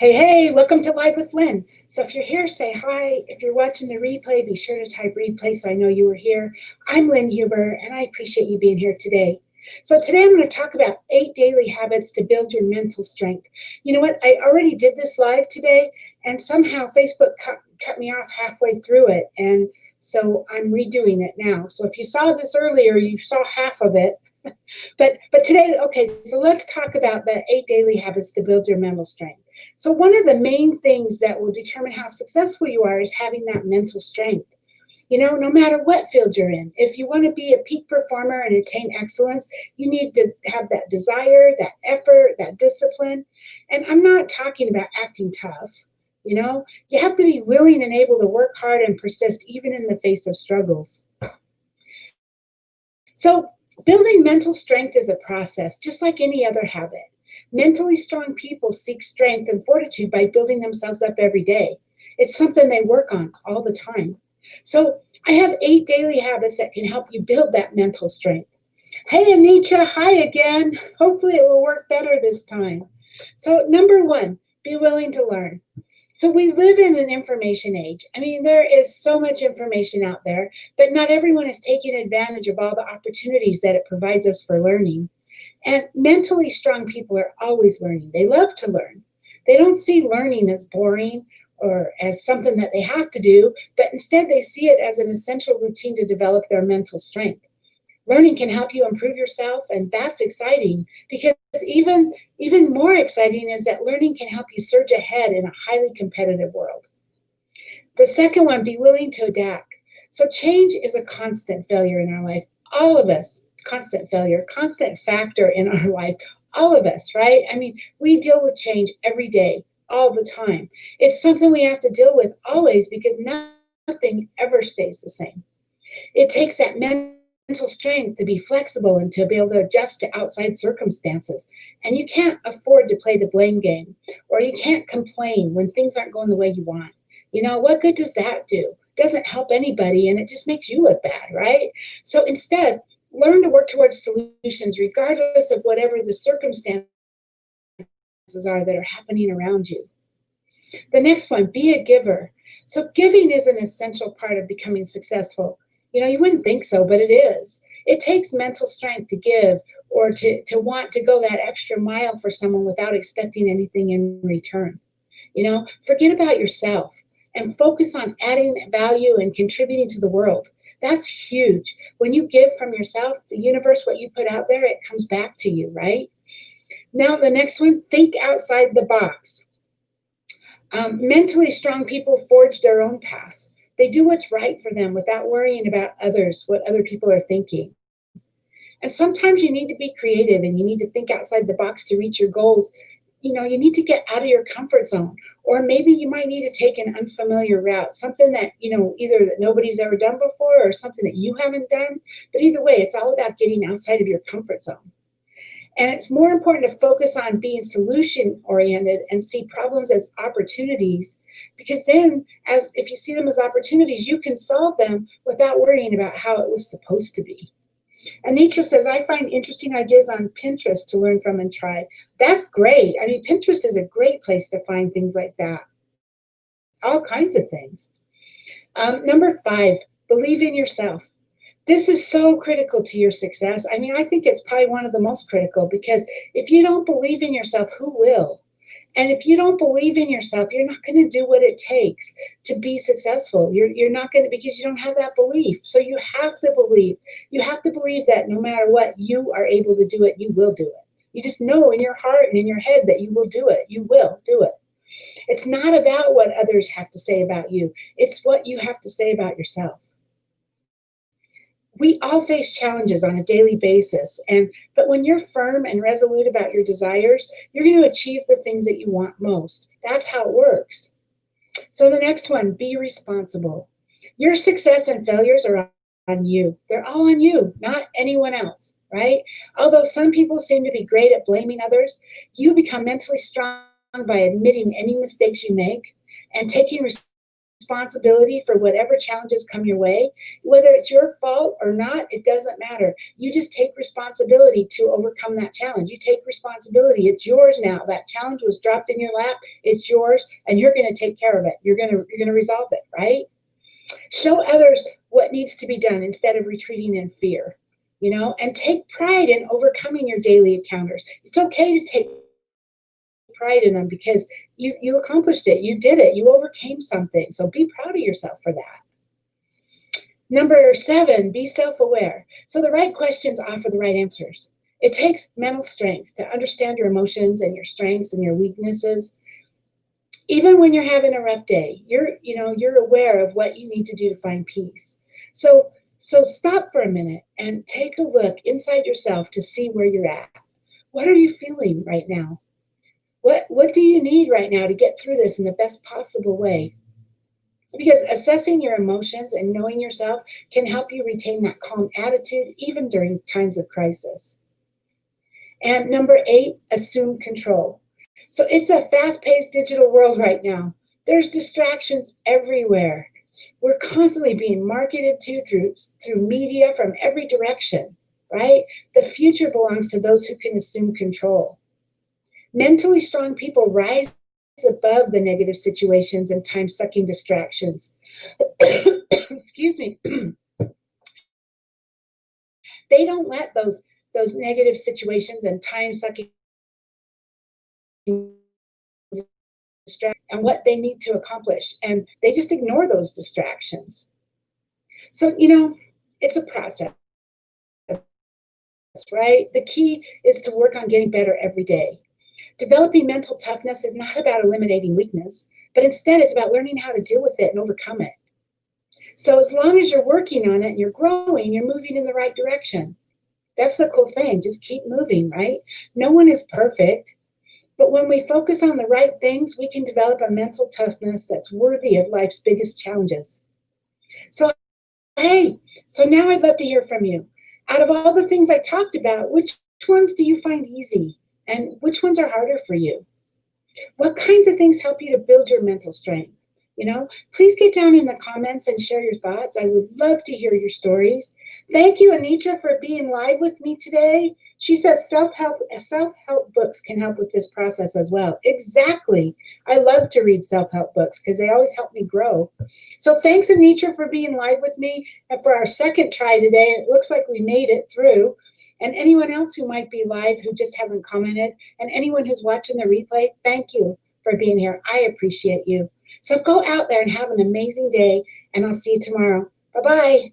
Hey, welcome to Live with Lynn. So if you're here, say hi. If you're watching the replay, be sure to type replay so I know you were here. I'm Lynn Huber, and I appreciate you being here today. So today I'm going to talk about 8 daily habits to build your mental strength. You know what? I already did this live today, and somehow Facebook cut me off halfway through it, and so I'm redoing it now. So if you saw this earlier, you saw half of it. But today, okay, so let's talk about the 8 daily habits to build your mental strength. So one of the main things that will determine how successful you are is having that mental strength. No matter what field you're in, if you want to be a peak performer and attain excellence, you need to have that desire, that effort, that discipline. And I'm not talking about acting tough. You have to be willing and able to work hard and persist even in the face of struggles. So, building mental strength is a process, just like any other habit. Mentally strong people seek strength and fortitude by building themselves up every day. It's something they work on all the time. So, I have 8 daily habits that can help you build that mental strength. Hey, Anitra, hi again. Hopefully, it will work better this time. So, number one, be willing to learn. So we live in an information age. I mean, there is so much information out there, but not everyone is taking advantage of all the opportunities that it provides us for learning. And mentally strong people are always learning. They love to learn. They don't see learning as boring or as something that they have to do, but instead they see it as an essential routine to develop their mental strength. Learning can help you improve yourself, and that's exciting because even more exciting is that learning can help you surge ahead in a highly competitive world. The second one, be willing to adapt. So change is a constant failure in our life. All of us, constant failure, constant factor in our life. All of us, right? I mean, we deal with change every day, all the time. It's something we have to deal with always because nothing ever stays the same. It takes that mental strength to be flexible and to be able to adjust to outside circumstances. And you can't afford to play the blame game, or you can't complain when things aren't going the way you want. What good does that do? Doesn't help anybody, and it just makes you look bad, right? So instead, learn to work towards solutions regardless of whatever the circumstances are that are happening around you. The next one, be a giver. So giving is an essential part of becoming successful. You wouldn't think so, but it is. It takes mental strength to give or to want to go that extra mile for someone without expecting anything in return. Forget about yourself and focus on adding value and contributing to the world. That's huge. When you give from yourself, the universe, what you put out there, it comes back to you, right? Now, the next one, think outside the box. Mentally strong people forge their own paths. They do what's right for them without worrying about others, what other people are thinking. And sometimes you need to be creative and you need to think outside the box to reach your goals. You need to get out of your comfort zone, or maybe you might need to take an unfamiliar route, something that, either that nobody's ever done before or something that you haven't done. But either way, it's all about getting outside of your comfort zone. And it's more important to focus on being solution oriented and see problems as opportunities, because then, as if you see them as opportunities, you can solve them without worrying about how it was supposed to be. Anitra says, I find interesting ideas on Pinterest to learn from and try. That's great. I mean, Pinterest is a great place to find things like that, all kinds of things. Number 5, believe in yourself. This is so critical to your success. I mean, I think it's probably one of the most critical because if you don't believe in yourself, who will? And if you don't believe in yourself, you're not going to do what it takes to be successful. You're not going to, because you don't have that belief. So you have to believe. You have to believe that no matter what, you are able to do it. You will do it. You just know in your heart and in your head that you will do it. You will do it. It's not about what others have to say about you. It's what you have to say about yourself. We all face challenges on a daily basis, but when you're firm and resolute about your desires, you're going to achieve the things that you want most. That's how it works. So the next one, be responsible. Your success and failures are on you. They're all on you, not anyone else, right? Although some people seem to be great at blaming others, you become mentally strong by admitting any mistakes you make and taking responsibility for whatever challenges come your way. Whether it's your fault or not, it doesn't matter. You just take responsibility to overcome that challenge. You take responsibility. It's yours now. That challenge was dropped in your lap. It's yours, and you're going to take care of it. You're going to resolve it, right? Show others what needs to be done instead of retreating in fear, and take pride in overcoming your daily encounters. It's okay to take pride in them because you accomplished it. You did it. You overcame something. So be proud of yourself for that. Number 7, be self-aware. So the right questions offer the right answers. It takes mental strength to understand your emotions and your strengths and your weaknesses. Even when you're having a rough day, you're aware of what you need to do to find peace. So stop for a minute and take a look inside yourself to see where you're at. What are you feeling right now? What do you need right now to get through this in the best possible way? Because assessing your emotions and knowing yourself can help you retain that calm attitude even during times of crisis. And number 8, assume control. So it's a fast-paced digital world right now. There's distractions everywhere. We're constantly being marketed to through media from every direction, right? The future belongs to those who can assume control. Mentally strong people rise above the negative situations and time-sucking distractions. Excuse me. They don't let those negative situations and time-sucking distract and what they need to accomplish, and they just ignore those distractions. So it's a process, right? The key is to work on getting better every day. Developing mental toughness is not about eliminating weakness, but instead it's about learning how to deal with it and overcome it. So as long as you're working on it and you're growing, you're moving in the right direction. That's the cool thing. Just keep moving, right? No one is perfect. But when we focus on the right things, we can develop a mental toughness that's worthy of life's biggest challenges. So, hey, so now I'd love to hear from you. Out of all the things I talked about, which ones do you find easy? And which ones are harder for you? What kinds of things help you to build your mental strength? Please get down in the comments and share your thoughts. I would love to hear your stories. Thank you, Anitra, for being live with me today. She says self-help books can help with this process as well. Exactly. I love to read self-help books because they always help me grow. So thanks, Anitra, for being live with me and for our second try today. It looks like we made it through. And anyone else who might be live who just hasn't commented, and anyone who's watching the replay, thank you for being here. I appreciate you. So go out there and have an amazing day, and I'll see you tomorrow. Bye-bye.